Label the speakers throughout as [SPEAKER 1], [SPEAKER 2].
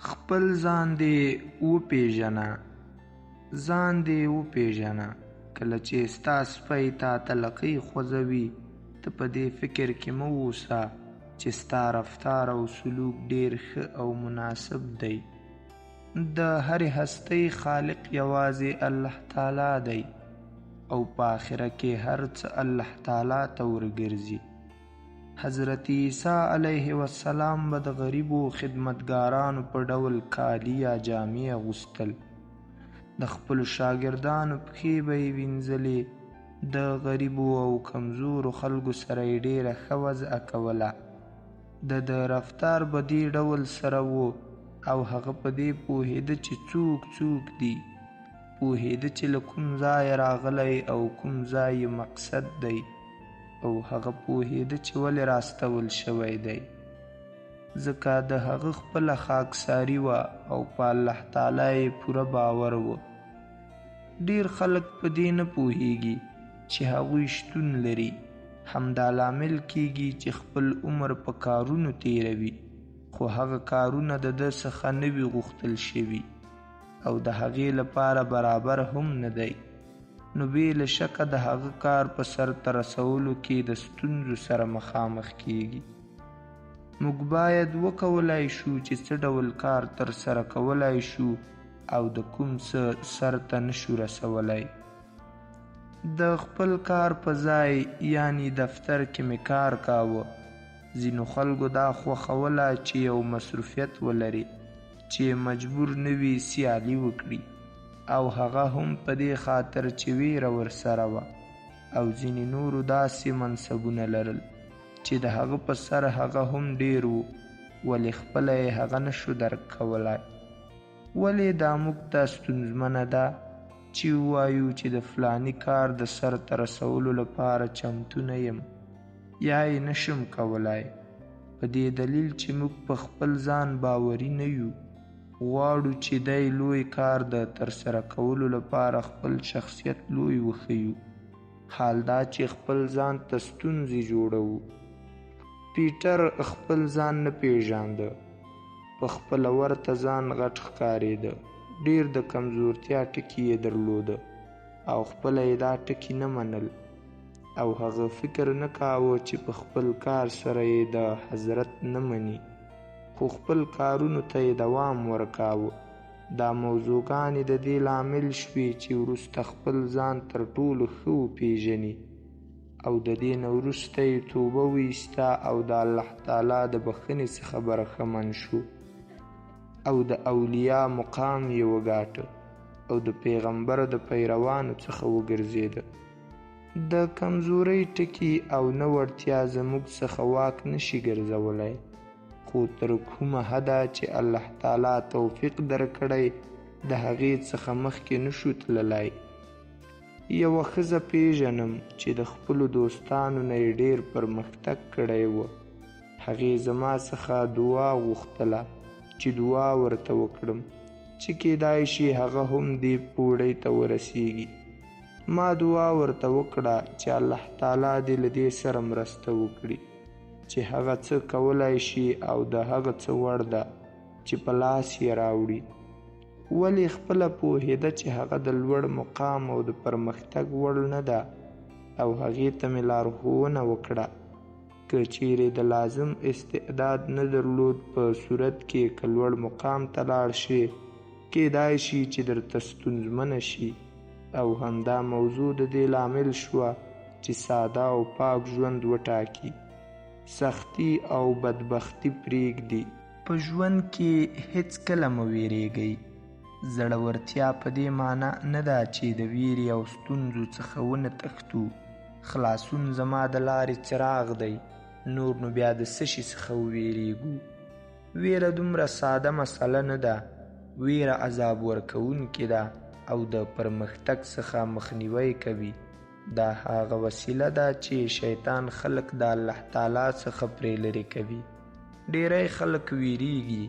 [SPEAKER 1] خپل ځان دې وپېژنه، ځان دې وپېژنه. کله چې ستا سپی تا ته لکۍ خوځوي ته په دې فکر کې مه اوسه چې ستا رفتار او سلوک ډېر ښه او مناسب دی. د هرې هستۍ خالق یوازې الله تعالی دی او په آخره کې هر څه الله تعالی ته ورګرځي. حضرت عیسی علیه السلام به د غریبو خدمتګارانو په ډول کالي یا جامې اغوستل، د خپلو شاګردانو پښې به یې وینځلې، د غریبو او کمزورو خلکو سره یې ډېره ښه وضعه کوله. د رفتار به دې ډول سره و او هغه په دې پوهېده چې څوک دي، پوهېده چې له کوم ځایه راغلی او کوم ځای یې مقصد دی، او هغه پوهېده چې ولې راستول شوی دی. ځکه د هغه خپله خاکساري وه او په الله تعالی یې پوره باور و. ډېر خلک په دې نه پوهېږي چې هغوی شتون لري، همدا لامل کېږي چې خپل عمر په کارونو تېروي، خو هغه کارونه د ده څخه نه وي غوښتل شوي او د هغې لپاره برابر هم نه دی، نو بې له شکه د هغه کار په سرته رسولو کې د ستونزو سره مخامخ کېږي. موږ باید وکولای شو چې څه ډول کار ترسره کولای شو او د کوم څه سرته نشو رسولی. د خپل کار په ځای یعنی دفتر کې مې کار کاوه. ځینو خلکو دا خوښوله چې یو مصروفیت ولري چې مجبور نه وي سیالي وکړي، او هغه هم په دې خاطر چې ویره ورسره وه، او ځینې نورو داسې منصبونه لرل چې د هغه په سر هغه هم ډېر و، ولې خپله یې هغه نشو درک کولی. ولې دا موږ ته ستونزمنه ده چې ووایو چې د فلاني کار د سرته رسولو لپاره چمتو نه یم یا یې نشم کولی؟ په دې دلیل چې موږ په خپل ځان باوري نه یو، غواړو چې دی لوی کار د ترسره کولو لپاره خپل شخصیت لوی وښیو، حال دا چې خپل ځان ته ستونزې جوړوو. پیټر خپل ځان نه پیژانده، په خپله ورته ځان غټ ښکارېده، ډېر د کمزورتیا ټکي یې درلوده او خپله یې دا ټکي نه منل، او هغه فکر نه کاوه چې په خپل کار سره یې د حضرت نه مني، خو خپل کارونو ته یې دوام ورکاوه. دا موضوعګانې د دې لامل شوې چې وروسته خپل ځان تر ټولو ښه وپېژني او د دې نه وروسته یې توبه وایسته او د الله تعالی د بښنې څخه برخمن شو او د اولیا مقام یې وګاټه او د پیغمبر د پیروانو څخه وګرځېده. د کمزورۍ ټکي او نه وړتیا زموږ څخه واک نشي ګرځولی، خو تر کومه حده چې الله تعالی توفیق درکړی د هغې څخه مخکې نشو تللی. یوه ښځه پیژنم چې د خپلو دوستانو نه یې ډېر پرمختګ کړی و. هغې زما څخه دعا غوښتله چې دعا ورته وکړم چې کیدای شي هغه هم دې پوړۍ ته ورسیږي. ما دعا ورته وکړه چې الله تعالی دې له دې سره مرسته وکړي چې هغه څه کولی شي او د هغه څه وړ ده چې په لاس یې راوړي. ولې خپله پوهېده چې هغه د لوړ مقام او د پرمختګ وړ نه ده، او هغې ته مې لارښوونه وکړه که چیرې د لازم استعداد نه درلود په صورت کې که لوړ مقام ته لاړ شي کیدای شي چې درته ستونزمنه شي، او همدا موضوع د دې لامل شوه چې ساده او پاک ژوند وټاکي، سختی او بدبختی پرېږدي. په ژوند کې هیڅکله مه ویرېږئ. زړورتیا په دې معنی نه ده چې د ویرې او ستونزو څخه ونه تښتو. خلاصون زما د لارې څراغ دی، نور نو بیا د څه شي څخه وویرېږو؟ ویره دومره ساده مسله نه ده. ویره عذاب ورکوونکې ده او د پرمختګ څخه مخنیوی کوي. دا هغه وسیله ده چې شیطان خلق د الله تعالی څخه پرې لرې کوي. ډیری خلک ویریږي،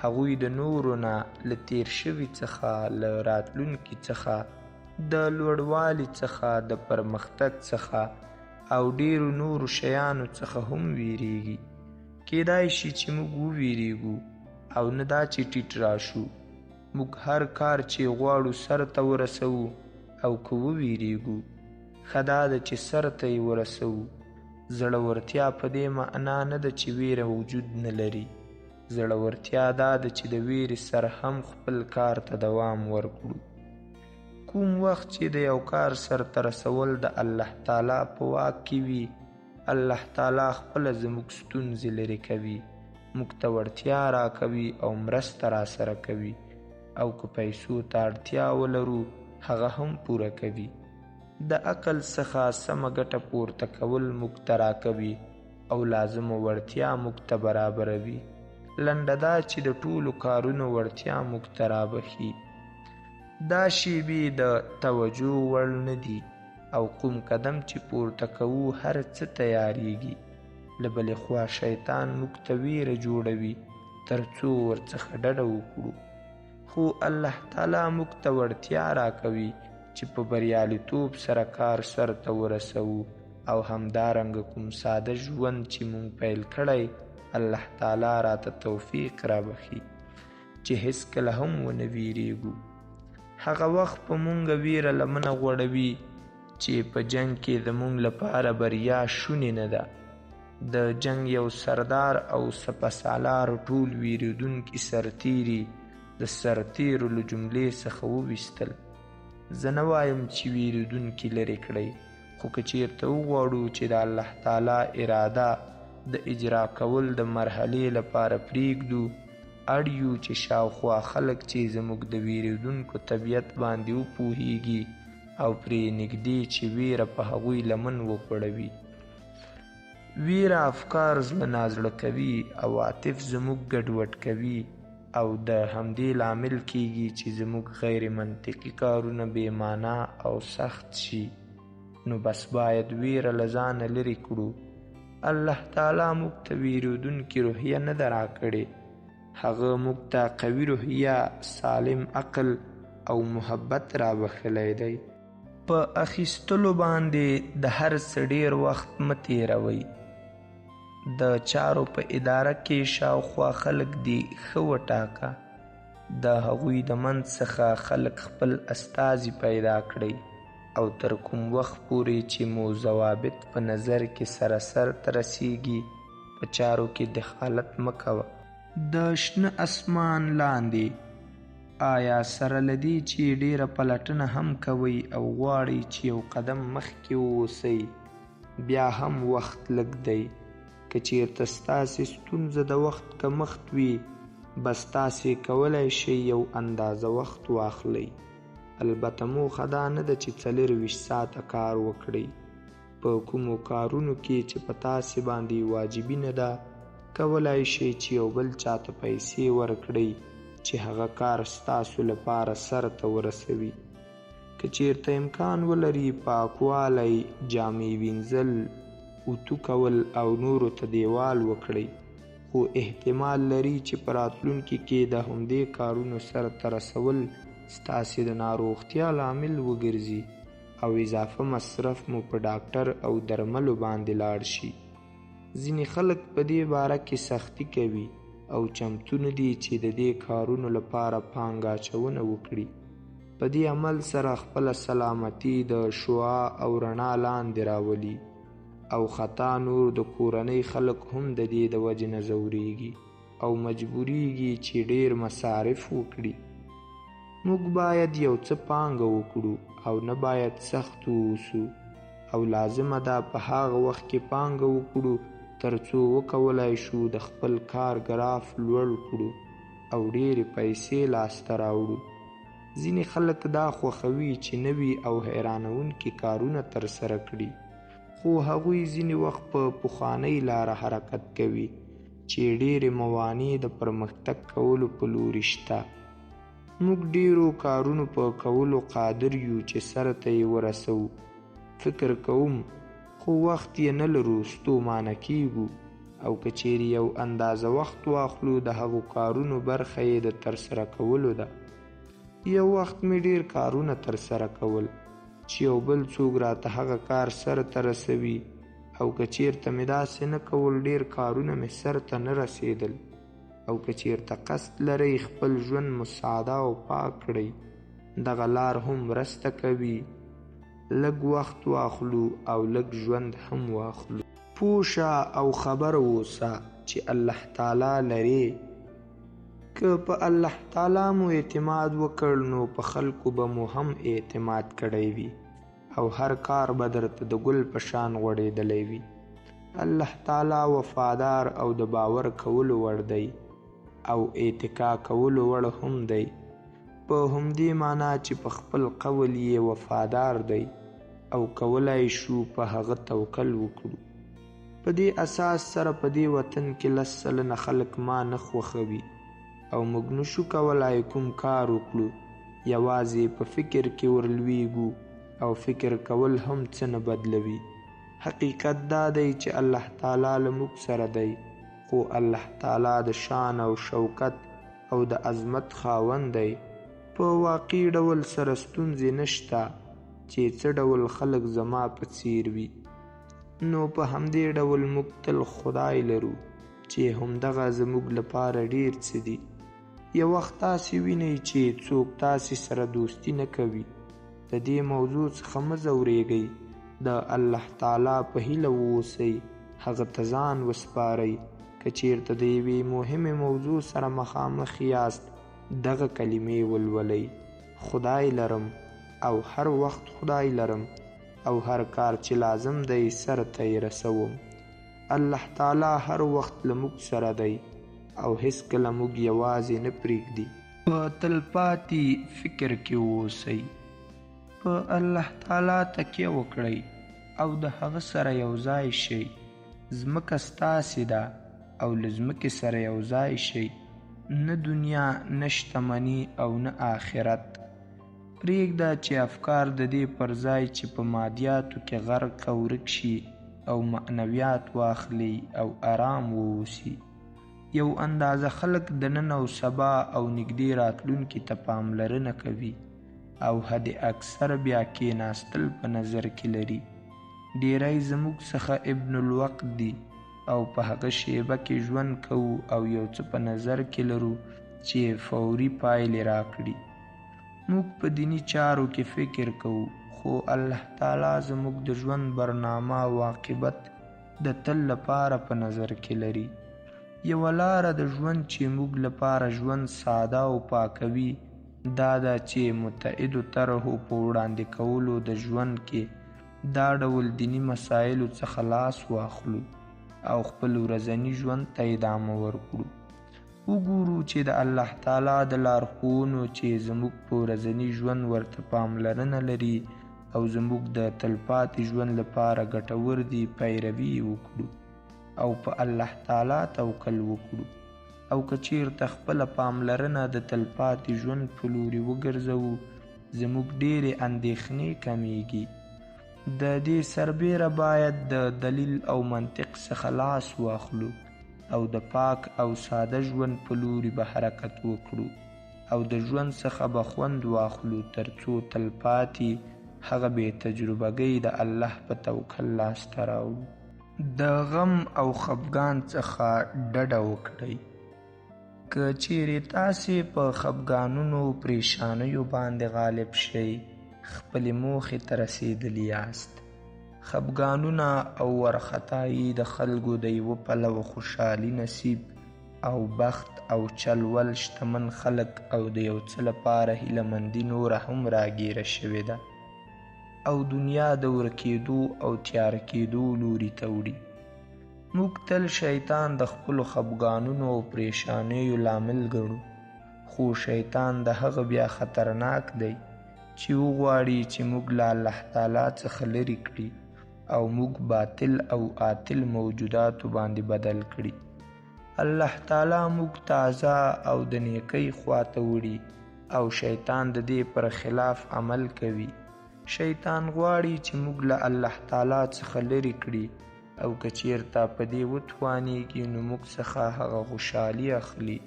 [SPEAKER 1] هغوی د نورو نه له تیر شوي څخه، له راتلونکي څخه، د لوړوالي څخه، د پرمختګ څخه او ډیرو نورو شیانو څخه هم ویریږي. کیدای شي چې موږ وویریږو، او نه دا چې ټیټ راشو. موږ هر کار چې غواړو سر ته ورسوو او که وویریږو ښه دا ده چې سر ته یې ورسوو. زړورتیا په دې معنا نه ده چې ویره وجود نه لري. زړورتیا دا ده چې د ویرې سره هم خپل کار ته دوام ورکړو. کوم وخت چې د یو کار سرته رسول د الله تعالی په واک کې وي، الله تعالی خپله زموږ ستونزې لرې کوي، موږ ته وړتیا راکوي او مرسته راسره کوي، او که پیسو ته اړتیا ولرو هغه هم پوره کوي. د عقل څخه سمه ګټه پورته کول موږ ته راکوي او لازمه وړتیا موږ ته برابروي. لنډه دا چې د ټولو کارونو وړتیا موږ ته رابخي. دا شیبې د توجه وړ نه دي او کوم قدم چې پورته کوو هر څه تیاریږي. له بلې خوا شیطان موږ ته ویره جوړوي تر څو ورڅخه ډډه وکړو، خو الله تعالی موږ ته وړتیا راکوي چې په بریالیتوب سره کار سرته ورسوو، او همدارنګه کوم ساده ژوند چې موږ پیل کړی الله تعالی راته توفیق رابخي چې هیڅکله هم ونه ویریږو. هغه وخت په مونږ ویره لمنه غوړوي چې په جنگ کې زمونږ لپاره بریا شونې نه ده. د جنگ یو سردار او سپهسالار ټول ویریدونکي سرتیري د سرتیرو له جملې څخه وویستل. زه نه وایم چې ویریدونکي لرې کړئ، خو که چیرته وغواړو چې د الله تعالی اراده د اجرا کول د مرحلې لپاره پریږدو، اړ یو چې شاوخوا خلک چې زموږ د ویریدونکو طبیعت باندې وپوهیږي او پرې نږدې چې ویره په هغوی لمن وخوړوي. ویره افکار زړه نازړه کوي او عاطف زموږ ګډوډ کوي او د همدې لامل کیږي چې زموږ غیر منطقي کارونه بې معنا او سخت شي. نو بس باید ویره له ځانه لرې کړو. الله تعالی موږ ته ویریدونکي روحیه نه ده راکړې، هغه موږ ته قوي روحیه، سالم عقل او محبت رابخلی دی. په اخیستلو باندې د هر څه ډیر وخت مه تیروئ. د چارو په اداره کې شاوخوا خلک دي ښه وټاکه. د هغوی د منځ څخه خلک خپل استازي پیدا کړئ او تر کوم وخت پورې چې مو ضوابط په نظر کې سره سر ته رسیږي په چارو کې دخالت مه کوه. د شنه اسمان لاندې آیا سره له دې چې ډیره پلټنه هم کوئ او غواړئ چې یو قدم مخکې واوسئ، بیا هم وخت لږ دی. که چیرته ستاسې ستونزه د وخت کمښت وي، بس تاسې کولی شئ یو اندازه وخت واخلئ. البته موخه دا نه ده چې 24 ساعته کار وکړئ. په کومو کارونو کې چې په تاسې باندې واجبي نه ده، کولی شئ چې یو بل چاته پیسې ورکړئ چې هغه کار ستاسو لپاره سرته ورسوي. که چیرته امکان ولري پاکوالی، جامې وینځل، اوتو کول او نورو ته دیوال وکړئ، خو احتمال لري چې په راتلونکي کې د همدې کارونو سرته رسول ستاسې د ناروغتیا لامل وګرځي او اضافه مصرف مو په ډاکټر او درملو باندې لاړ شي. ځینې خلک په دې باره کې سختي کوي او چمتو نه دي چې د دې کارونو لپاره پانګه اچونه وکړي. په دې عمل سره خپله سلامتي د شعاع او رڼا لاندې راولي او خطا نور د کورنۍ خلک هم د دې د وجې نه ځورېږي او مجبوریږي چې ډیر مصارف وکړي. موږ باید یو څه پانګه وکړو او نه باید سخت واوسو، او لازمه ده په هغه وخت کې پانګه وکړو تر څو وکولای شو د خپل کار ګراف لوړ کړو او ډېرې پیسې لاسته راوړو. ځینې خلک دا خوښوي چې نوي او حیرانوونکي کارونه ترسره کړي، خو هغوی ځینې وخت په پخوانۍ لاره حرکت کوي چې ډېرې موانع د پرمختګ کولو په لوري شته. موږ ډېرو کارونو په کولو قادر یو چې سره ته یې ورسوو. فکر کوم خو وخت یې نه لرو، ستومانه کیږو، او که چیرې یو اندازه وخت واخلو د هغو کارونو برخه یې د ترسره کولو ده. یو وخت مې ډېر کارونه ترسره کول چې یو بل څوک راته هغه کار سر ته رسوي، او که چیرته مې داسې نه کول ډېر کارونه مې سر ته نه رسېدل. او که چیرته قصد لرئ خپل ژوند مساعده او پاک کړئ، دغه لار هم مرسته کوي. لږ وخت واخلو او لږ ژوند هم واخلو. پوه شه او خبر اوسه چې الله تعالی لرې. که په الله تعالی مو اعتماد وکړ نو په خلکو به مو هم اعتماد کړی وي او هر کار به درته د ګل په شان غوړېدلی وي. الله تعالی وفادار او د باور کولو وړ دی او اتکا کولو وړ هم دی، په همدې معنا چې په خپل قول یې وفادار دی او کولای شو په هغه توکل وکړو. په دې اساس سره په دې وطن کې 10 سلنه خلک ما نه خوښوي او موږ نشو کولای کوم کار وکړو، یوازې په فکر کې ورلویږو او فکر کول هم څه نه بدلوي. حقیقت دا دی چې الله تعالی له موږ سره دی، خو الله تعالی د شان او شوکت او د عظمت خاوند دی. په واقعي ډول سره ستونزې نشته چې څه ډول خلک زما په څیر وي. نو په همدې ډول موږ تل خدای لرو چې همدغه زموږ لپاره ډیر څه دي. یو وخت تاسې وینئ چې څوک تاسې سره دوستي نه کوي، د دې موضوع څخه مه ځورېږئ، د الله تعالی په هیله واوسئ، هغه ته ځان وسپارئ. که چیرته د یوې مهمې موضوع سره مخامخ یاست، دغه کلمې ولولئ: خدای لرم او هر وخت خدای لرم او هر کار چې لازم دی سر ته یې رسوم. الله تعالی هر وخت له موږ سره دی او هیڅکله موږ یوازې نه پرېږدي. په تلپاتې فکر کې واوسئ، په الله تعالی تکیه وکړئ او د هغه سره یو ځای شئ. ځمکه ستاسې ده او له ځمکې سره یو ځای شئ، نه دنیا، نه شتمني او نه آخرت. پرېږده چې افکار د دې پر ځای چې په مادیاتو کې غرق او ورک شي او معنویات واخلي او آرام واوسي. یو اندازه خلک د نن او سبا او نږدې راتلونکي ته پاملرنه کوي او حد اکثر بیا کېناستل په نظر کې لري. ډیری زموږ څخه ابن الوقت دي او په هغه شیبه کې ژوند کوو او یو څه په نظر کې لرو چې فوري پایلې راکړي. موږ په دینی چارو کې فکر کوو، خو الله تعالی زموږ د ژوند برنامه او عاقبت د تل لپاره په نظر کې لري. یوه لاره د ژوند چې موږ لپاره ژوند ساده او پاکوي دا ده چې متعدو طرحو په وړاندې کولو د ژوند کې دا ډول دینی مسایلو څخه لاس واخلو او خپل ورځني ژوند ته ادامه ورکړو. وګورو چې د الله تعالی د لارښوونو چې زموږ په ورځني ژوند ورته پاملرنه لري او زموږ د تلپاتې ژوند لپاره ګټور دي پیروي وکړو او په الله تعالی توکل وکړو. او که چیرته خپله پاملرنه د تلپاتې ژوند په لوري وګرځوو، زموږ ډېرې اندېښنې کمیږي. د دې سربیره باید د دلیل او منطق څخه لاس واخلو او د پاک او ساده ژوند په لوري به حرکت وکړو او د ژوند څخه به خوند واخلو ترڅو تلپاتې هغه بې تجربګۍ د الله په توکل لاسته راوړو. د غم او خفګان څخه ډډه وکړئ. که چیرې تاسې په خفګانونو پریشانیو باندې غالب شئ، خپلې موخې ته رسیدلی یاست. خفګانونه او ورختایي د خلکو د یوه پلوه خوشحالي نصیب او بخت او چلول شتمن خلک او د یو څه لپاره هیلهمندي نوره هم راګیره شوې ده او دنیا د ورکېدو او تیاره کېدو لوري ته وړي. موږ تل شیطان د خپلو خفګانونو او پریشانیو لامل ګڼو، خو شیطان د هغه بیا خطرناک دی چې وغواړي چې موږ له الله تعالی څخه لرې کړي او موږ باطل او عاطل موجوداتو باندې بدل کړي. الله تعالی موږ تازه او د نیکۍ خواته وړي او شیطان د دې پر خلاف عمل کوي. شیطان غواړي چې موږ له الله تعالی څخه لرې کړي او که چیرته په دې وتوانیږي نو موږ څخه هغه خوشحالي اخلي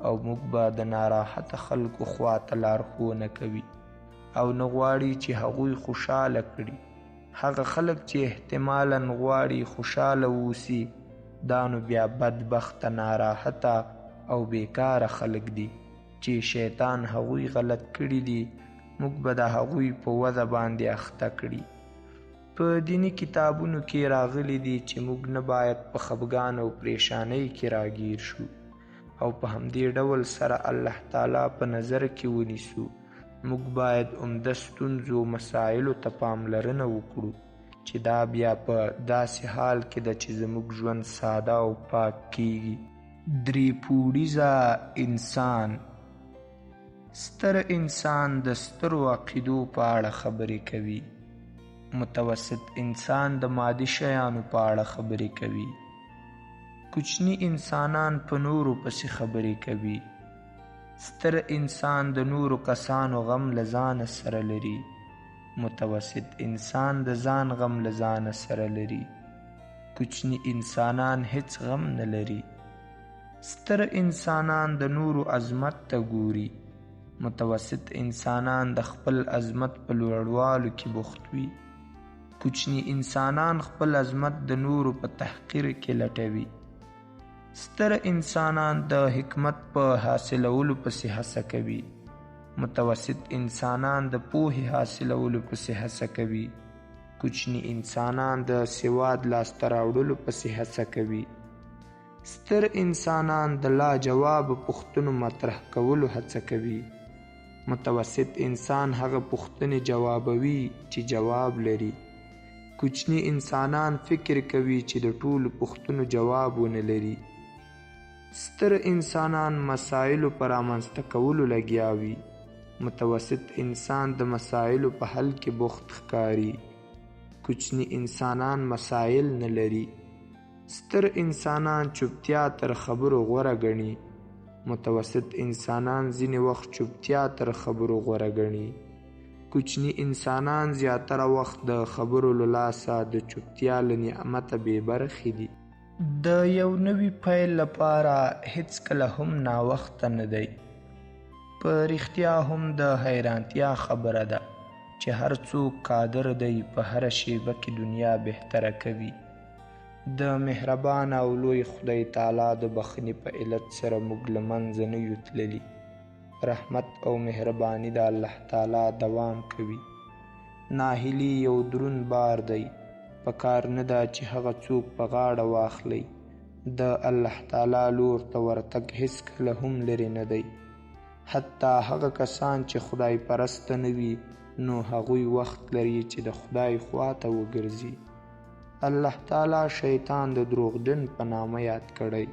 [SPEAKER 1] او موږ به د ناراحته خلکو خواته لارښوونه کوي او نه غواړي چې هغوی خوشحاله کړي. هغه خلک چې احتمالاً غواړي خوشحاله واوسي دا نو بیا بدبخته، ناراحته او بیکاره خلک دي چې شیطان هغوی غلط کړي دي. موږ به د هغوی په وضع باندې اخته کړي. په دینی کتابونو کې راغلی دي چې موږ نه باید په خفګان او پریشانۍ کې راګیر شو او په همدې ډول سره الله تعالی په نظر کې ونیسو. موږ باید عمده ستونزو مسایلو ته پاملرنه وکړو چې دا بیا په داسې حال کې ده چې زموږ ژوند ساده او پاک کیږي. درې پوړیزه انسان. ستر انسان د سترو عقیدو په اړه خبرې کوي. متوسط انسان د مادي شیانو په اړه خبرې کوي. کوچني انسانان په نورو پسې خبرې کوي. ستر انسان د نورو کسانو غم له ځانه سره لري. متوسط انسان د ځان غم له ځانه سره لري. کوچني انسانان هیڅ غم نه لري. ستر انسانان د نورو عظمت ته ګوري. متوسط انسانان د خپل عظمت په لوړوالو کې بوخت وي. کوچني انسانان خپل عظمت د نورو په تحقیر کې لټوي. ستر انسانان د حکمت په حاصلولو پسې هڅه کوي. متوسط انسانان د پوهې حاصلولو پسې هڅه کوي. کوچني انسانان د سواد لاسته راوړلو پسې هڅه کوي. ستر انسانان د لا جواب پوښتنو مطرح کولو هڅه کوي. متوسط انسان هغه پوښتنې جوابوي چې جواب لري. کوچني انسانان فکر کوي چې د ټولو پوښتنو جواب ونه لري. ستر انسانان مسایلو په رامنځته کولو لګیا وي. متوسط انسان د مسایلو په حل کې بوخت ښکاري. کوچني انسانان مسایل نه لري. ستر انسانان چوپتیا تر خبرو غوره ګڼي. متوسط انسانان ځینې وخت چوپتیا تر خبرو غوره ګڼي. کوچني انسانان زیاتره وخت د خبرو له لاسه د چوپتیا له نعمته بې برخې دي. د یو نوي پیل لپاره هیڅکله هم ناوخته نه دی. په رښتیا هم د حیرانتیا خبره ده چې هر څوک قادر دی په هره شیبه کې دنیا بهتره کوي. د مهربان او لوی خدای تعالی د بخښنې په علت سره موږ له منځه نه یو تللي. رحمت او مهرباني د الله تعالی دوام کوي. ناهیلي یو دروند بار دی. پکار نه ده چې هغه څوک په غاړه واخلئ. د الله تعالی لور ته ورتګ هیڅکله هم لرې نه دی. حتی هغه کسان چې خدای پرسته نه وي نو هغوی وخت لري چې د خدای خواته وګرځي. الله تعالی شیطان د دروغجن په نامه یاد کړی.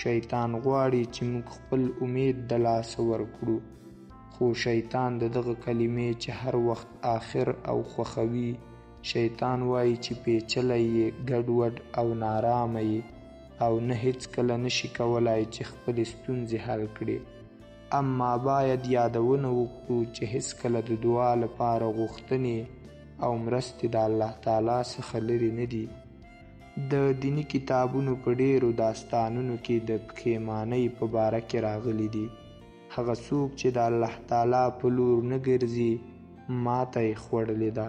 [SPEAKER 1] شیطان غواړي چې موږ خپل امید د لاسه ورکړو. خو شیطان د دغه کلمې چې هر وخت آخر او خوښوي. شیطان وایي چې پیچلی یې، ګډوډ او نارامه یې او نه هیڅکله نشي کولی چې خپلې ستونزې حل کړي. اما باید یادونه وکړو چې هیڅکله د دعا لپاره غوښتنې او مرستې د الله تعالی څخه لرې نه دي. د دینی کتابونو په ډیرو داستانونو کې د پښیمانۍ په باره کې راغلي دي. هغه څوک چې د الله تعالی په لور نه ګرځي ماته یې خوړلې ده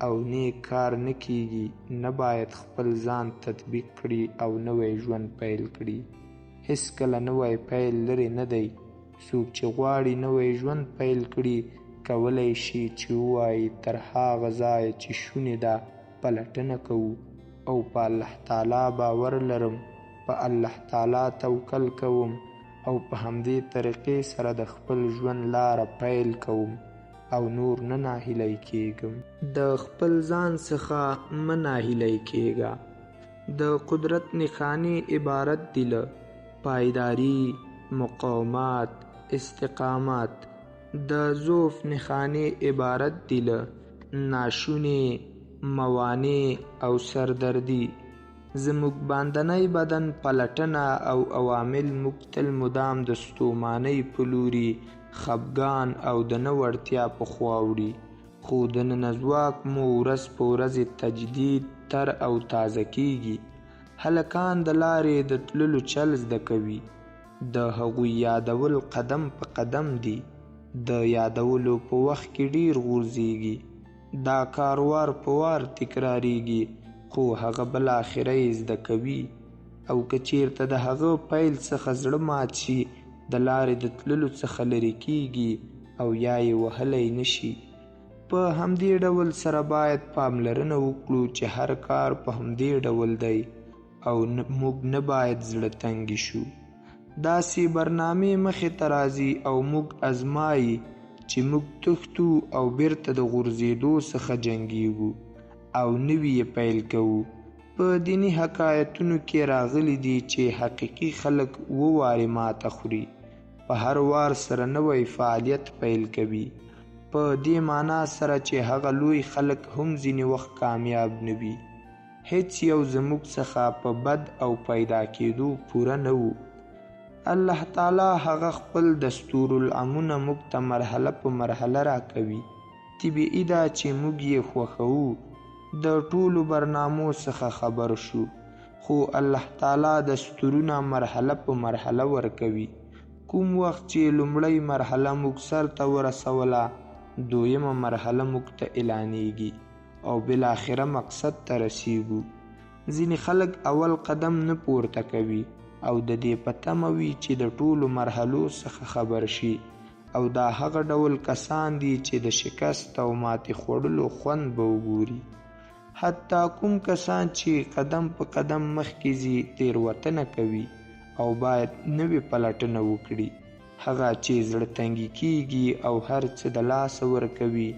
[SPEAKER 1] او نیک کار نه کیږي، نه باید خپل ځان تطبیق کړي او نوی ژوند پیل کړي. هیڅکله نوی پیل لرې نه دی. څوک چې غواړي نوی ژوند پیل کړي کولی شي چې ووایي تر هغه ځایه چې شونې ده پلټنه کوو او په الله تعالی باور لرم، په الله تعالی توکل کوم او په همدې طریقې سره د خپل ژوند لاره پیل کوم او نور نه ناهیلی کیږم. د خپل ځان څخه مه ناهیلی کیږه. د قدرت نښانې عبارت دي له پایداري، مقاومت، استقامت. د ضعف نښانې عبارت دي له ناشونې، موانع او سردردي. زموږ باندنی بدن پلټنه او عوامل موږ تل مدام د ستومانۍ په لوري خفګان او د نه وړتیا په خوا وړي. خو دننه ځواک مو ورځ په ورځ تجدید تر او تازه کیږي. هلکان د لارې د تللو چل زده کوي. د هغوی یادول قدم په قدم دي. د یادولو په وخت کې ډیر غورځېږي. دا کار وار په وار تکراریږي خو هغه بالاخره یې زده کوي. او که چیرته د هغه پیل څخه زړه مات شي د لارې د تللو څخه لرې کیږي او یا یې وهلی نشي. په همدې ډول سره باید پاملرنه وکړو چې هر کار په همدې ډول دی او موږ نه باید زړه تنګي شو. داسې برنامې مخې ته راځي او موږ ازمایي چې موږ تښتو او بیرته د غورځېدو څخه جنګیږو او نوي یې پیل کوو. په دیني حکایتونو کې راغلي دي چې حقیقي خلک وارې ماته خوري، په هر وار سره نوی فعالیت پیل کوي، په دې معنا سره چې هغه لوی خلک هم ځینې وخت کامیاب نه وي. هیڅ یو زموږ څخه په بد او پیدا کېدو پوره نه وو. الله تعالی هغه خپل دستورالعملونه موږ ته مرحله په مرحله راکوي. طبیعي ده چې موږ یې خوښوو، د ټولو برنامو څخه خبر شو، خو الله تعالی دستورونه مرحله په مرحله ورکوي. کوم وخت چې لومړی مرحله موږ سرته ورسوله، دویمه مرحله موږ ته اعلانیږي او بالاخره مقصد ته رسیږو. ځینې خلک اول قدم نه پورته کوي او د دې په تمه وي چې د ټولو مرحلو څخه خبر شي، او دا هغه ډول کسان دي چې د شکست او ماتې خوړلو خوند به وګوري. حتی کوم کسان چې قدم په قدم مخکې ځي تېروتنه کوي او باید نوې پلټنه وکړي. هغه چې زړه تنګي کیږي او هر څه د لاسه ورکوي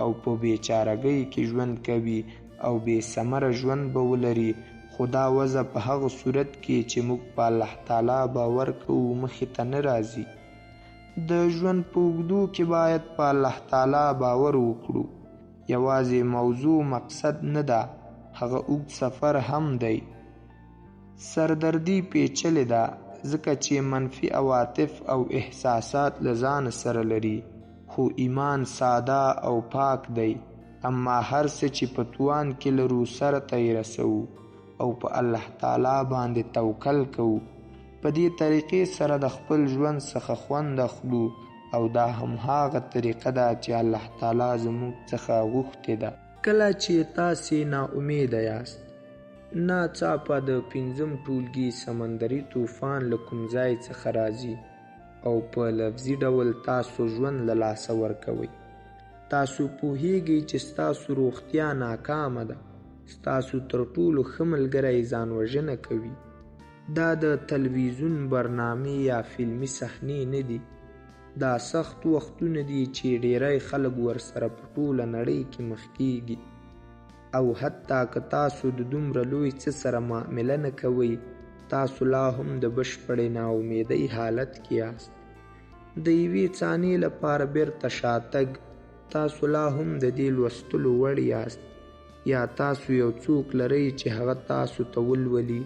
[SPEAKER 1] او په بیچارګۍ کې ژوند کوي او بې ثمره ژوند به ولري، خو دا وضع په هغه صورت کې چې موږ په الله تعالی باور کوو مخې ته نه راځي. د ژوند په اوږدو کې باید په الله تعالی باور وکړو. یوازې موضوع مقصد نه ده، هغه اوږد سفر هم دی. سردردي پیچلې ده ځکه چې منفي عواطف او احساسات له ځان سره لري، خو ایمان ساده او پاک دی. اما هر څه چې په توان کې لرو سره ته یې رسوو او په الله تعالی باندې توکل کوو. په دې طریقې سره د خپل ژوند څخه خوند اخلو او دا هم هغه طریقه ده چې الله تعالی زموږ څخه غوښتې ده. کله چې تاسې ناامیده یاست، ناڅاپه د 5م ټولګي سمندري طوفان له کوم ځای څخه راځي او په لفظي ډول تاسو ژوند له لاسه ورکوئ. تاسو پوهیږئ چې ستاسو روغتیا ناکامه ده، ستاسو تر ټولو ښه ملګری ځان وژنه کوي. دا د تلویزیون برنامې یا فلمي صحنې نه دي، دا سخت وختونه دي چې ډیری خلک ورسره په ټوله نړۍ کې مخ کیږي. او حتی که تاسو د دومره لوی څه سره معامله نه کوئ، تاسو لا هم د بشپړې ناامیدۍ حالت کې یاست. د یوې ثانیې لپاره بیرته شاتګ، تاسو لا هم د دې لوستلو وړ یاست، یا تاسو یو څوک لرئ چې هغه تاسو ته ولولي.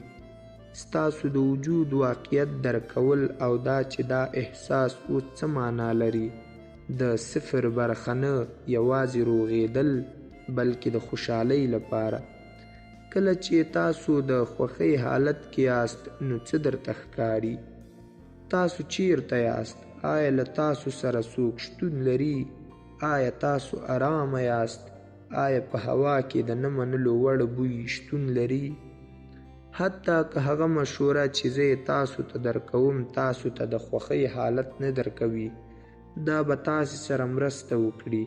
[SPEAKER 1] ستاسو د وجود واقعیت درکول او دا چې دا احساس اوس څه معنا لري، د صفر برخه نه یوازې روغېدل بلکې د خوشحالۍ لپاره. کله چې تاسو د خوښۍ حالت کې یاست نو څه درته ښکاري؟ تاسو چیرته یاست؟ آیا له تاسو سره څوک شتون لري؟ آیا تاسو آرامه یاست؟ آیا په هوا کې د نه منلو وړ بوی شتون لري؟ حتی که هغه مشوره چې زه تاسو ته درکوم تاسو ته د خوښۍ حالت نه درکوي، دا به تاسې سره مرسته وکړي.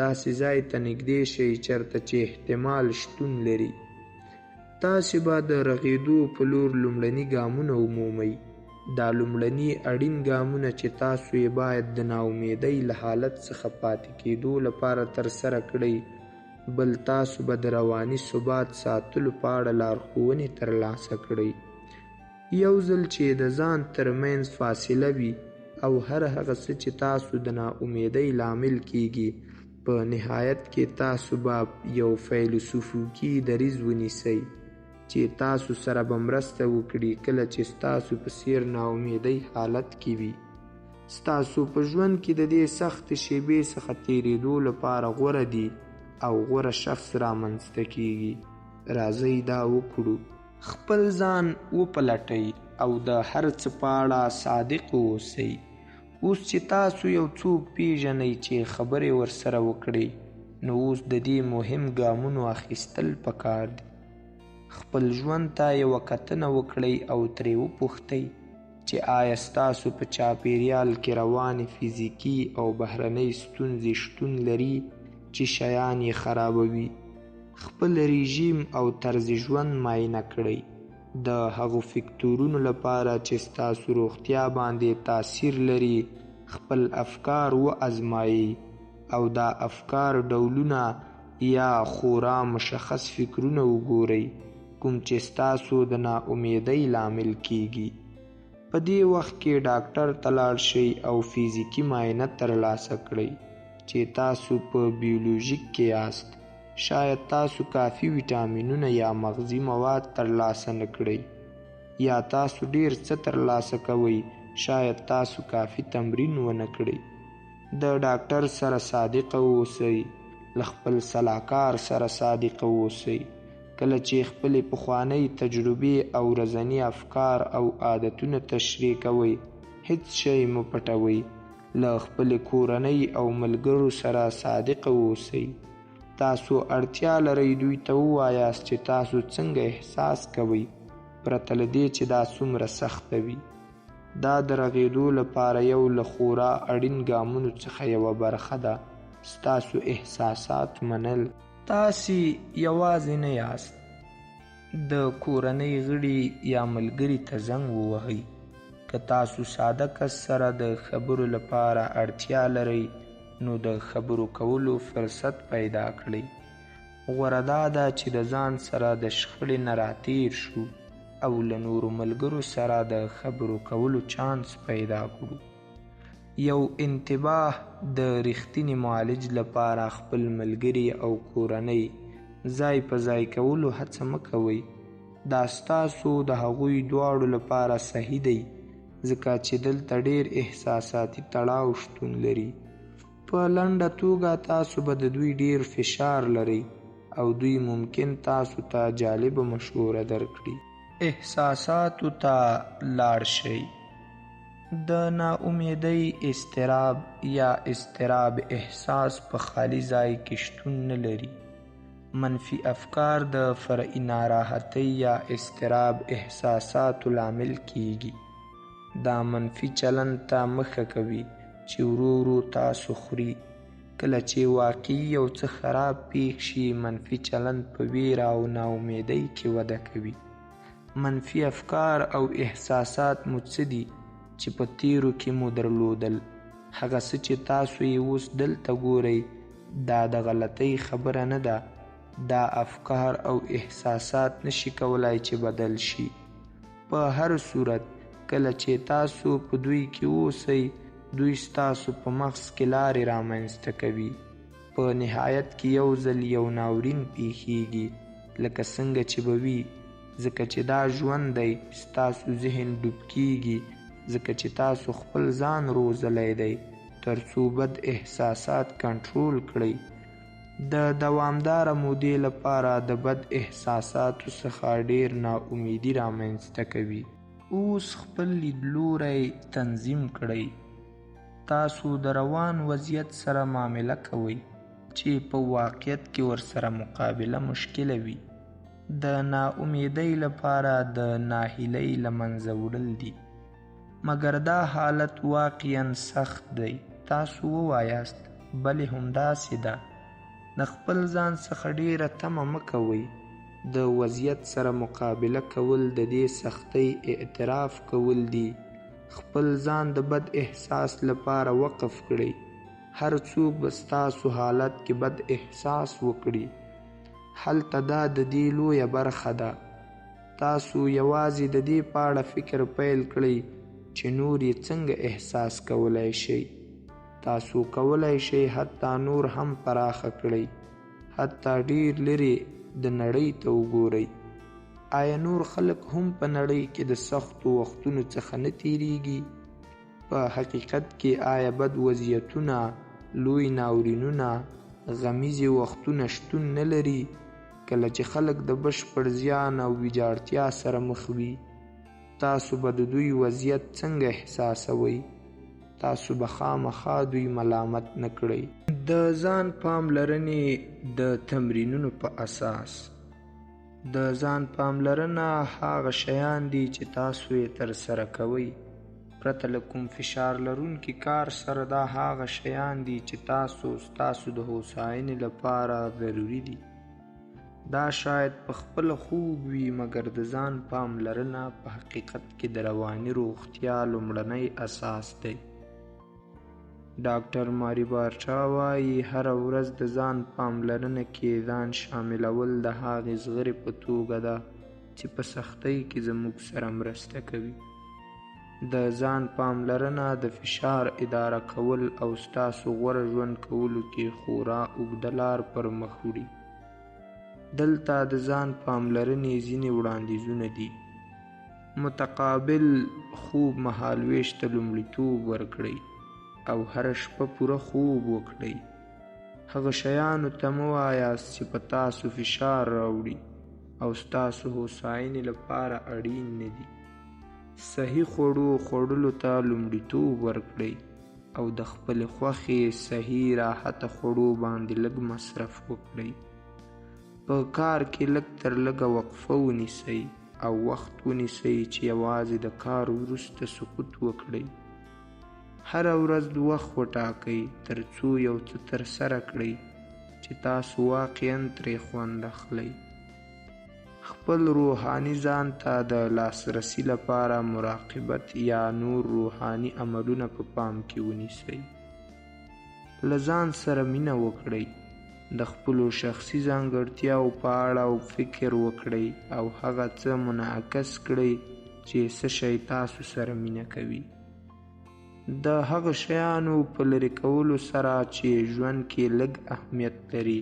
[SPEAKER 1] داسې ځای ته نږدې شئ چېرته چې احتمال شتون لري. تاسې به د رغېدو په لور لومړني ګامونه ومومئ. دا لومړني اړین ګامونه چې تاسو یې باید د ناامیدۍ له حالت څخه پاتې کېدو لپاره ترسره کړئ. بل تاسو به د رواني ثبات ساتلو په اړه لارښوونې ترلاسه کړئ. یو ځل چې د ځان ترمنځ فاصله وي او هر هغه څه چې تاسو د ناامیدۍ لامل کیږي، په نهایت کې تاسو به یو فیلسوفیکي دریځ ونیسئ چې تاسو سره به مرسته وکړي کله چې ستاسو په څیر ناامیدۍ حالت کې وي. ستاسو په ژوند کې د دې سختې شیبې څخه تېرېدو لپاره غوره دي او غوره شخص رامنځته کیږي. راځئ دا وکړو. خپل ځان وپلټئ او د هر څه په اړه صادق اوسئ. اوس چې تاسو یو څوک پیژنئ چې خبرې ورسره وکړئ، نو اوس د دې مهم ګامونو اخیستل پکار دي. خپل ژوند ته یوه کتنه وکړئ او ترې وپوښتئ چې آیا ستاسو په چاپیریال کې روانې فزیکي او بهرنۍ ستونزې شتون لري چې شیان یې خرابوي. خپل رژیم او طرز ژوند معاینه کړئ د هغو فکتورونو لپاره چې ستاسو روغتیا باندې تاثیر لري. خپل افکار وازمایئ او دا افکار ډولونه یا خورا مشخص فکرونه وګورئ کوم چې ستاسو د ناامیدۍ لامل کیږي. په دې وخت کې ډاکټر ته لاړ شئ او فزیکي معاینه ترلاسه کړئ چې تاسو په بیولوژیک کې یاست. شاید تاسو کافي ویټامینونه یا مغذي مواد ترلاسه نه کړئ، یا تاسو ډیر څه ترلاسه کوئ، شاید تاسو کافي تمرین ونه کړئ. د ډاکټر سره صادقه اوسئ، له خپل سلاکار سره صادقه اوسئ. کله چې خپلې پخوانۍ تجربې او ورځني افکار او عادتونه تشریح کوئ، هیڅ شی مه پټوئ. له خپلې کورنۍ او ملګرو سره صادقه اوسئ. تاسو اړتیا لرئ دوی ته ووایاست چې تاسو څنګه احساس کوئ، پرته له دې چې دا څومره سخته وي. دا د رغېدو لپاره یو له خورا اړین ګامونو څخه یوه برخه ده. ستاسو احساسات منل. تاسې یوازې نه یاست. د کورنۍ غړي یا ملګري ته زنګ ووهئ. که تاسو ساده کس سره د خبرو لپاره اړتیا لرئ نو د خبرو کولو فرصت پیدا کړئ. غوره دا ده چې د ځان سره د شخړې نه راتیر شو او له نورو ملګرو سره د خبرو کولو چانس پیدا کړو. یو انتباه د رښتیني معالج لپاره خپل ملګري او کورنۍ ځای په ځای کولو هڅه مه کوئ. دا ستاسو د هغوی دواړو لپاره صحیح دی، ځکه چې دلته ډیر احساساتي تړاو شتون لري. په لنډه توګه تاسو به د دوی ډیر فشار لرئ او دوی ممکن تاسو ته جالبه مشوره درکړي. احساساتو ته لاړ شئ. د ناامیدۍ اضطراب یا اضطراب احساس په خالی ځای کې شتون نه لري. منفي افکار د فرعي ناراحتۍ یا اضطراب احساساتو لامل کیږي. دا منفي چلند ته مخه کوي چې ورو ورو تاسو خوري. کله چې واقعي یو څه خراب پیښ شي، منفي چلند په ویره او ناامیدۍ کې وده کوي. منفي افکار او احساسات مو څه دي چې په تیرو کې مو درلودل؟ هغه څه چې تاسو یې اوس دلته ګورئ، دا د غلطۍ خبره نه ده. دا افکار او احساسات نشي کولای چې بدل شي. په هر صورت کله چې تاسو په دوی کې اوسئ، دوی ستاسو په مغز کې لارې رامنځته کوي. په نهایت کې یو ځل یو ناورین پیښیږي، لکه څنګه چې به وي، ځکه چې دا ژوند دی. ستاسو ذهن ډوب کیږي ځکه چې تاسو خپل ځان روزلی دی تر څو بد احساسات کنټرول کړئ. د دوامداره مودې لپاره د بد احساساتو څخه ډیر ناامیدي رامنځته کوي. اوس خپل لیدلوری تنظیم کړئ. تاسو د روان وضعیت سره معامله کوئ چې په واقعیت کې ورسره مقابله مشکله وي. د ناامیدۍ لپاره د ناهیلۍ له منځه وړل دي، مګر دا حالت واقعا سخت دی. تاسو ووایاست بلې همداسې ده. د خپل ځان څخه ډیره تمه مه کوئ. د وضعیت سره مقابله کول د دې سختۍ اعتراف کول دي. خپل ځان د بد احساس لپاره وقف کړئ. هر څوک به ستاسو حالت کې بد احساس وکړي. هلته دا د دې لویه برخه ده. تاسو یوازې د دې په اړه فکر پیل کړئ چې نور یې څنګه احساس کولای شئ. تاسو کولای شئ حتی نور هم پراخه کړئ، حتی ډیر لرې د نړۍ ته وګورئ. آیا نور خلک هم په نړۍ کې د سختو وختونو څخه نه تیریږي؟ په حقیقت کې آیا بد وضعیتونه، لوی ناورینونه، غمیزې وختونه شتون نه لري؟ کله چې خلک د بشپړ زیان او ویجاړتیا سره مخ وي، تاسو به د دوی وضعیت څنګه احساسوئ؟ تاسو به خامخا دوی ملامت نه کړئ. د ځان پاملرنې د تمرینونو په اساس د ځان پاملرنه هغه شیان دي چې تاسو یې ترسره کوئ پرته له کوم فشار لرونکي کار سره. دا هغه شیان دي چې ستاسو د هوساینې لپاره ضروري دي. دا شاید په خپله خوږ وي، مګر د ځان پاملرنه په حقیقت کې د رواني روغتیا لومړنی اساس دی. ډاکټر ماري بارټا وایي هره ورځ د ځان پاملرنه کې ځان شاملول د هغې زغرې په توګه ده چې په سختۍ کې زموږ سره مرسته کوي. د ځان پاملرنه د فشار اداره کول او ستاسو غوره ژوند کولو کې خورا اوږده لار پر مخ وړي. دلته د ځان پاملرنې ځینې وړاندیزونه دي. متقابل خوب مهالویش ته لومړیتوب ورکړئ او هره شپه پوره خوب وکړئ. هغه شیانو ته مه وایاست چې په تاسو فشار راوړي او ستاسو هوساینې لپاره اړین نه دي. صحي خوړلو ته لومړیتوب ورکړئ او د خپلې خوښې صحي راحته خوړو باندې لږ مصرف وکړئ. په کار کې لږ تر لږه وقفه ونیسئ او وخت ونیسئ چې یوازې د کار وروسته سکوت وکړئ. هره ورځ وخت وټاکئ تر څو یو څه ترسره کړئ چې تاسو واقعاً ترې خوند اخلئ. خپل روحاني ځان ته د لاسرسي لپاره مراقبت یا نور روحاني عملونه په پام کې ونیسئ. له ځان سره مینه وکړئ. د خپلو شخصي ځانګړتیاو په اړه فکر وکړئ او هغه څه منعکس کړئ چې څه شی تاسو سره مینه کوي. د هغه شیانو په لرې کولو سره چې ژوند کې لږ اهمیت لري،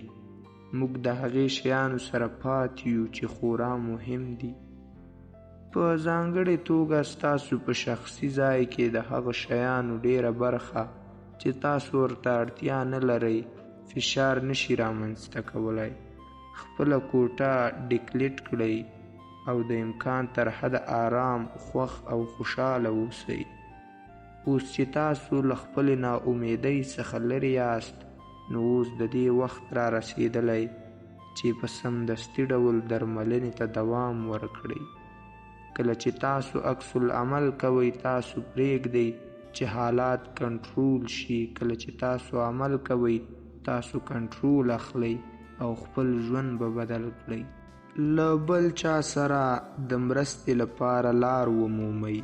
[SPEAKER 1] موږ د هغې شیانو سره پاتې یو چې خورا مهم دي. په ځانګړې توګه ستاسو په شخصي ځای کې د هغه شیانو ډیره برخه چې تاسو ورته اړتیا نه لرئ فشار نشي رامنځته کولی. خپله کوټه ډیکلیټ کړئ او د امکان تر حده آرام، خوښ او خوشحاله اوسئ. اوس چې تاسو له خپلې ناامیدۍ څخه لرې یاست، نو اوس د دې وخت را رسېدلی چې په سمدستي ډول درملنې ته دوام ورکړئ. کله چې تاسو عکس العمل کوئ، تاسو پرېږدئ چې حالات کنټرول شي. کله چې تاسو عمل کوئ، تاسو کنټرول اخلئ او خپل ژوند به بدل کړئ. له بل چا سره د مرستې لپاره لار ومومئ.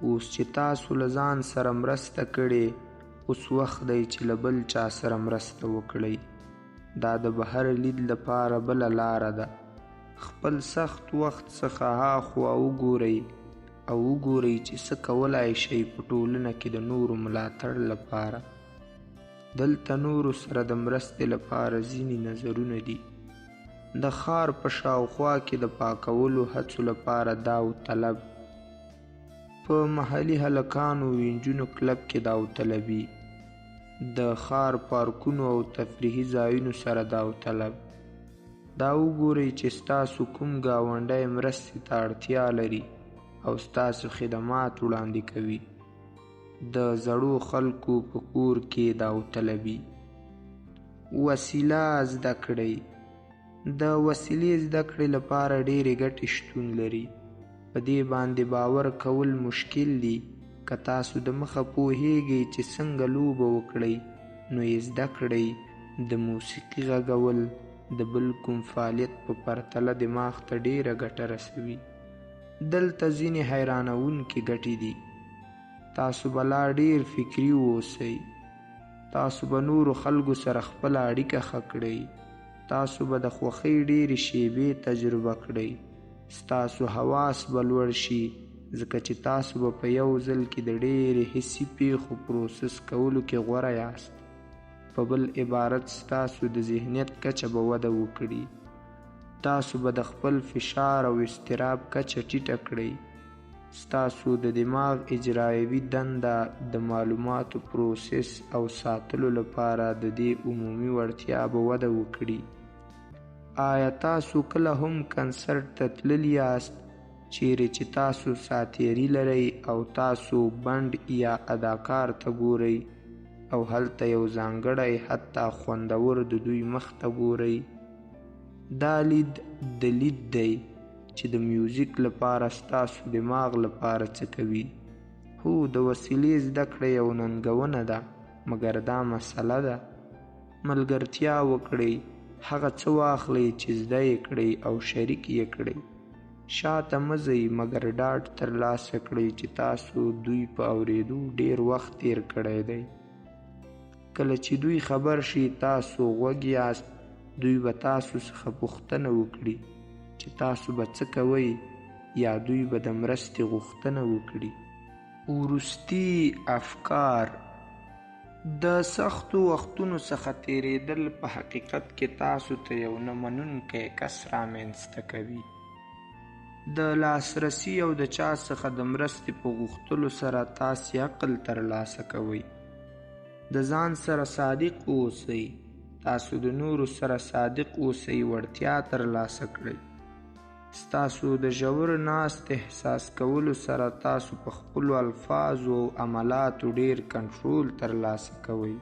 [SPEAKER 1] اوس چې تاسو له ځان سره مرسته کړې، اوس وخت دی چې له بل چا سره مرسته وکړئ. دا د بهر لید لپاره بله لاره ده. خپل سخت وخت څخه هاخوا وګورئ او وګورئ چې څه کولی شئ په ټولنه کې د نورو ملاتړ لپاره. دلته نورو سره د مرستې لپاره ځینې نظرونه دي. د ښار په شاوخوا کې د پاکولو هڅو لپاره داوطلب. په محلي هلکانو و نجونو کلب کې داوطلبي. د ښار پارکونو او تفریحي ځایونو سره داوطلب. دا وګورئ چې ستاسو کوم ګاونډی مرستې ته اړتیا لري او ستاسو خدمات وړاندې کوي. د زړو خلکو په کور کې داوطلبي. وسیله زده کړئ. د وسیلې زده کړې لپاره ډېرې ګټې شتون لري. په دې باندې باور کول مشکل دي. که تاسو د مخه پوهیږئ چې څنګه لوبه وکړئ، نو یې زده کړئ. د موسیقي غږول د بل کوم فعالیت په پرتله دماغ ته ډیره ګټه رسوي. دلته ځینې حیرانوونکې ګټې دي. تاسو به لا ډیر فکري واوسئ. تاسو به نورو خلکو سره خپله اړیکه ښه کړئ. تاسو به د خوښۍ ډیرې شیبې تجربه کړئ. ستاسو حواس به لوړ شي، ځکه چې تاسو به په یو ځل کې د ډیرې حسي پیښو پروسس کولو کې غوره یاست. په بل عبارت، ستاسو د ذهنیت کچه به وده وکړي. تاسو به د خپل فشار او اضطراب کچه ټیټه کړئ. ستاسو د دماغ اجرایوي دنده د معلوماتو پروسس او ساتلو لپاره د دې عمومي وړتیا به وده وکړي. آیا تاسو کله هم کنسرت ته تللي یاست چیرې چې تاسو ساتیري لرئ او تاسو بند یا اداکار ته ګورئ او هلته یو ځانګړی حتی خوندور د دوی مخ ته ګورئ؟ دا لید د لید دی چې د میوزیک لپاره ستاسو دماغ لپاره څه کوي. هو د وسیلې زده کړه یو ننګونه ده، مګر دا مسله ده. ملګرتیا وکړئ، هغه څه واخلئ چې زده یې کړئ او شریک یې کړئ. شاته مه ځئ، مګر ډاډ ترلاسه کړئ چې تاسو دوی په اورېدو ډېر وخت تیر کړی دی. کله چې دوی خبر شي تاسو غوږ یاست، دوی به تاسو څخه پوښتنه وکړي چې تاسو به څه کوئ، یا دوی به د مرستې غوښتنه وکړي. وروستي افکار: د سختو وختونو څخه تیریدل په حقیقت کې تاسو ته یو نه منونکی کس رامنځته کوي. د لاسرسي او د چا څخه د مرستې په غوښتلو سره تاسې عقل ترلاسه کوئ. د ځان سره صادق اوسئ. تاسو د نورو سره صادق اوسئ، وړتیا ترلاسه کړئ. ستاسو د ژور ناست احساس کولو سره تاسو په خپلو الفاظو او عملاتو ډیر کنټرول ترلاسه کوئ.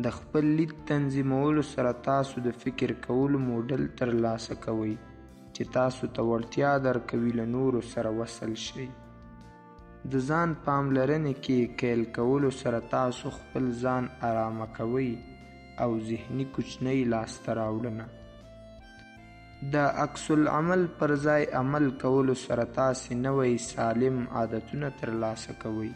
[SPEAKER 1] د خپل لید تنظیمولو سره تاسو د فکر کولو موډل ترلاسه کوئ چې تاسو ته وړتیا درکوي له نورو سره وصل شئ. د ځان پاملرنې کې کیل کولو سره تاسو خپل ځان آرامه کوئ او ذهني کوچنۍ لاسته راوړنه. د عکس العمل پر ځای عمل کولو سره تاسې نوی سالم عادتونه ترلاسه کوئ.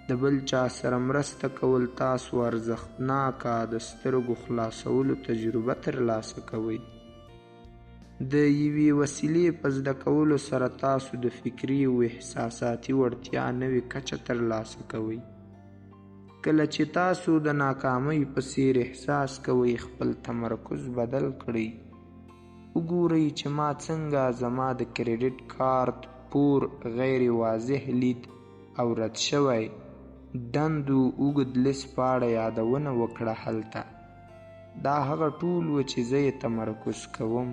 [SPEAKER 1] د بل چا سره مرسته کول تاسو ارزښتناکه د سترګو خلاصولو تجربه ترلاسه کوئ. د یوې وسیلې په زده کولو سره تاسو د فکري او احساساتي وړتیا نوې کچه ترلاسه کوئ. کله چې تاسو د ناکامۍ په څیر احساس کوئ، خپل تمرکز بدل کړئ. وګورئ چې ما څنګه زما د کریډټ کارت پور غیر واضح لید او رد شوی دندو اوږد لیست په اړه یادونه وکړه. هلته دا هغه ټول و چې زه یې تمرکز کوم.